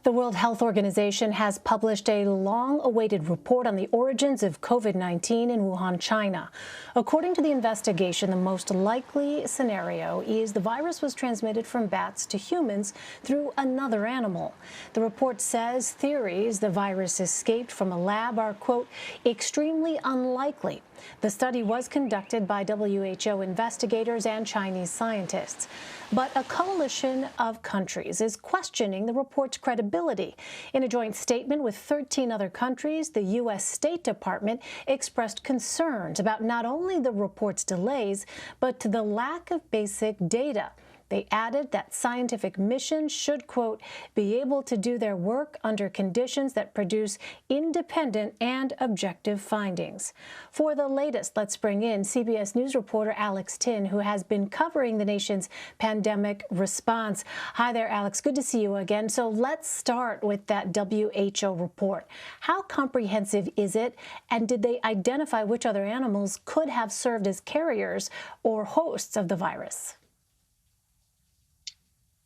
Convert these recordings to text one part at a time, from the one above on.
The World Health Organization has published a long-awaited report on the origins of COVID-19 in Wuhan, China. According to the investigation, the most likely scenario is the virus was transmitted from bats to humans through another animal. The report says theories the virus escaped from a lab are, quote, extremely unlikely. The study was conducted by WHO investigators and Chinese scientists. But a coalition of countries is questioning the report's credibility. In a joint statement with 13 other countries, the U.S. State Department expressed concerns about not only the report's delays, but to the lack of basic data. They added that scientific missions should, quote, be able to do their work under conditions that produce independent and objective findings. For the latest, let's bring in CBS News reporter Alex Tin, who has been covering the nation's pandemic response. Hi there, Alex. Good to see you again. So let's start with that WHO report. How comprehensive is it, and did they identify which other animals could have served as carriers or hosts of the virus?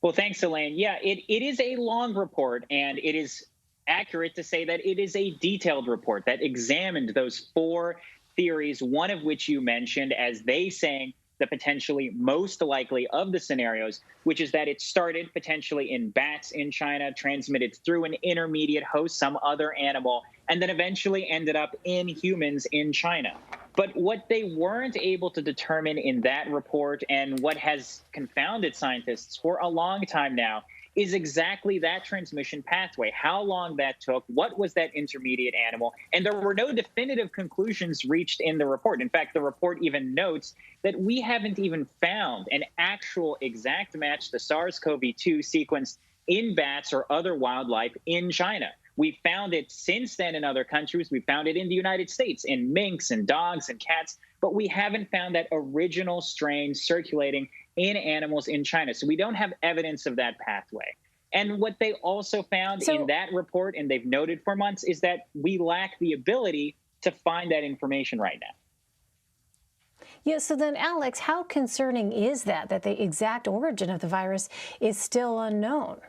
Well, thanks, Elaine. Yeah, it is a long report, and it is accurate to say that it is a detailed report that examined those four theories, one of which you mentioned as they saying the potentially most likely of the scenarios, which is that it started potentially in bats in China, transmitted through an intermediate host, some other animal, and then eventually ended up in humans in China. But what they weren't able to determine in that report, and what has confounded scientists for a long time now, is exactly that transmission pathway, how long that took, what was that intermediate animal, and there were no definitive conclusions reached in the report. In fact, the report even notes that we haven't even found an actual exact match to SARS-CoV-2 sequence in bats or other wildlife in China. We found it since then in other countries. We found it in the United States, in minks and dogs and cats, but we haven't found that original strain circulating in animals in China. So we don't have evidence of that pathway. And what they also found in that report, and they've noted for months, is that we lack the ability to find that information right now. Yeah, so then, Alex, how concerning is that the exact origin of the virus is still unknown?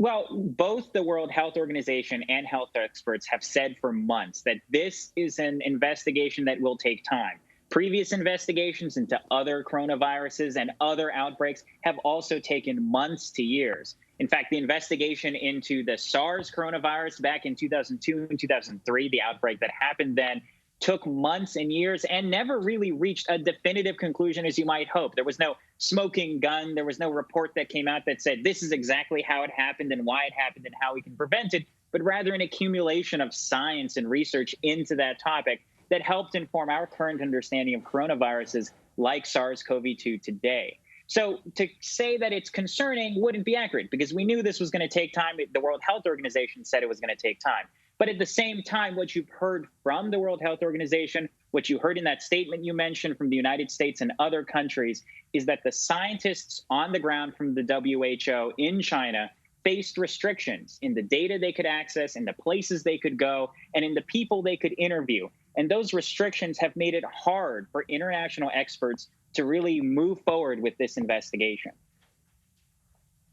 Well, both the World Health Organization and health experts have said for months that this is an investigation that will take time. Previous investigations into other coronaviruses and other outbreaks have also taken months to years. In fact, the investigation into the SARS coronavirus back in 2002 and 2003, the outbreak that happened then, took months and years and never really reached a definitive conclusion, as you might hope. There was no smoking gun. There was no report that came out that said this is exactly how it happened and why it happened and how we can prevent it, but rather an accumulation of science and research into that topic that helped inform our current understanding of coronaviruses like SARS-CoV-2 today. So to say that it's concerning wouldn't be accurate, because we knew this was going to take time. The World Health Organization said it was going to take time. But at the same time, what you've heard from the World Health Organization, what you heard in that statement you mentioned from the United States and other countries, is that the scientists on the ground from the WHO in China faced restrictions in the data they could access, in the places they could go, and in the people they could interview. And those restrictions have made it hard for international experts to really move forward with this investigation.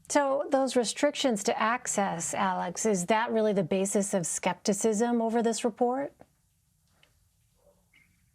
So those restrictions to access, Alex, is that really the basis of skepticism over this report?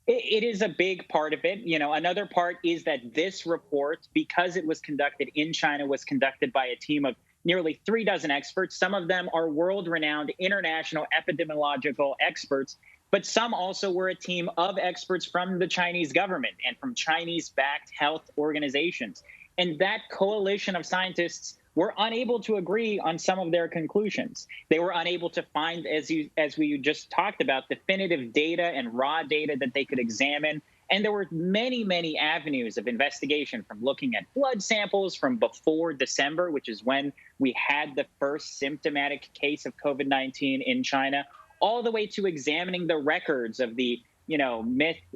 It is a big part of it. You know, another part is that this report, because it was conducted in China, was conducted by a team of nearly 36 experts. Some of them are world-renowned international epidemiological experts, but some also were a team of experts from the Chinese government and from Chinese-backed health organizations. And that coalition of scientists were unable to agree on some of their conclusions. They were unable to find, as we just talked about, definitive data and raw data that they could examine. And there were many, many avenues of investigation, from looking at blood samples from before December, which is when we had the first symptomatic case of COVID-19 in China, all the way to examining the records of the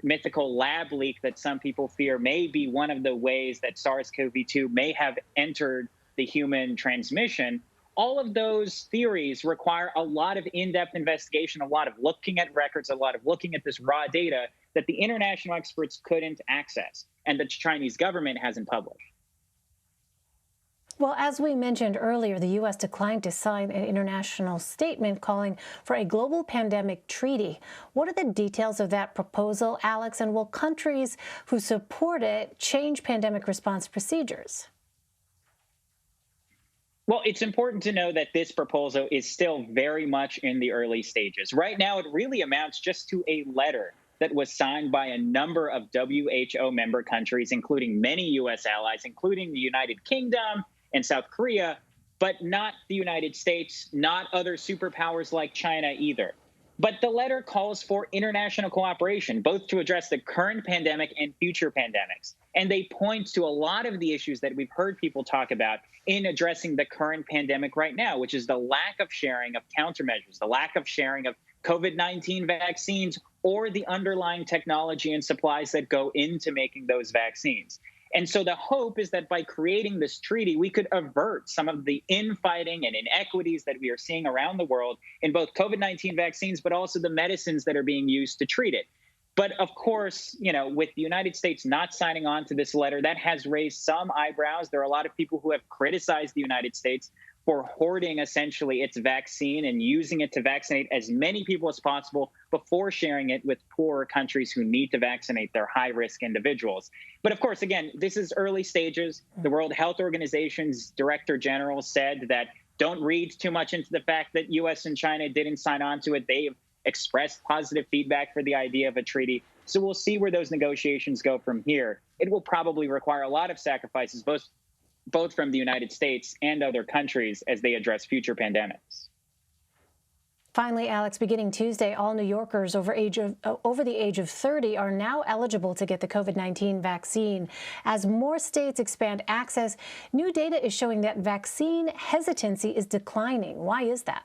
mythical lab leak that some people fear may be one of the ways that SARS-CoV-2 may have entered the human transmission. All of those theories require a lot of in-depth investigation, a lot of looking at records, a lot of looking at this raw data that the international experts couldn't access and the Chinese government hasn't published. Well, as we mentioned earlier, the U.S. declined to sign an international statement calling for a global pandemic treaty. What are the details of that proposal, Alex, and will countries who support it change pandemic response procedures? Well, it's important to know that this proposal is still very much in the early stages. Right now, it really amounts just to a letter that was signed by a number of WHO member countries, including many U.S. allies, including the United Kingdom and South Korea, but not the United States, not other superpowers like China either. But the letter calls for international cooperation, both to address the current pandemic and future pandemics. And they point to a lot of the issues that we've heard people talk about in addressing the current pandemic right now, which is the lack of sharing of countermeasures, the lack of sharing of COVID-19 vaccines, or the underlying technology and supplies that go into making those vaccines. And so the hope is that by creating this treaty, we could avert some of the infighting and inequities that we are seeing around the world in both COVID-19 vaccines, but also the medicines that are being used to treat it. But of course, with the United States not signing on to this letter, that has raised some eyebrows. There are a lot of people who have criticized the United States for hoarding essentially its vaccine and using it to vaccinate as many people as possible before sharing it with poorer countries who need to vaccinate their high-risk individuals. But of course, again, this is early stages. The World Health Organization's Director General said that don't read too much into the fact that U.S. and China didn't sign on to it. They've expressed positive feedback for the idea of a treaty. So we'll see where those negotiations go from here. It will probably require a lot of sacrifices, both from the United States and other countries as they address future pandemics. Finally, Alex, beginning Tuesday, all New Yorkers over the age of 30 are now eligible to get the COVID-19 vaccine. As more states expand access, new data is showing that vaccine hesitancy is declining. Why is that?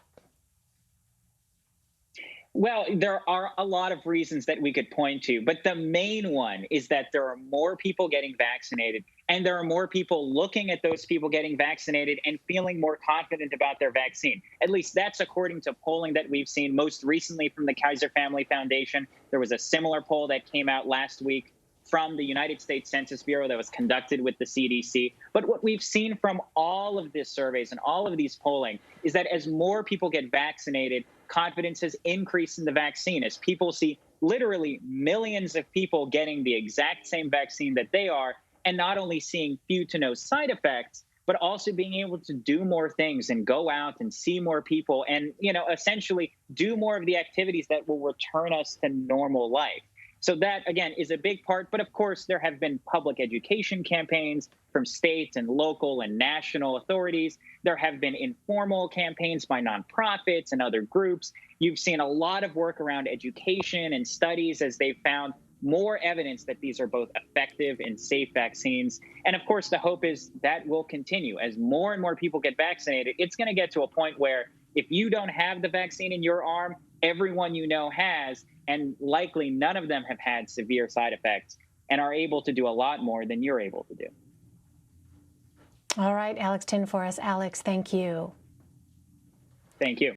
Well, there are a lot of reasons that we could point to, but the main one is that there are more people getting vaccinated, and there are more people looking at those people getting vaccinated and feeling more confident about their vaccine. At least that's according to polling that we've seen most recently from the Kaiser Family Foundation. There was a similar poll that came out last week from the United States Census Bureau that was conducted with the CDC. But what we've seen from all of these surveys and all of these polling is that as more people get vaccinated, confidence has increased in the vaccine as people see literally millions of people getting the exact same vaccine that they are, and not only seeing few to no side effects, but also being able to do more things and go out and see more people and, essentially do more of the activities that will return us to normal life. So that, again, is a big part. But of course, there have been public education campaigns from state and local and national authorities. There have been informal campaigns by nonprofits and other groups. You've seen a lot of work around education and studies as they've found more evidence that these are both effective and safe vaccines. And of course, the hope is that will continue. As more and more people get vaccinated, it's going to get to a point where if you don't have the vaccine in your arm, everyone you know has, and likely none of them have had severe side effects and are able to do a lot more than you're able to do. All right, Alex Tin for us. Alex, thank you. Thank you.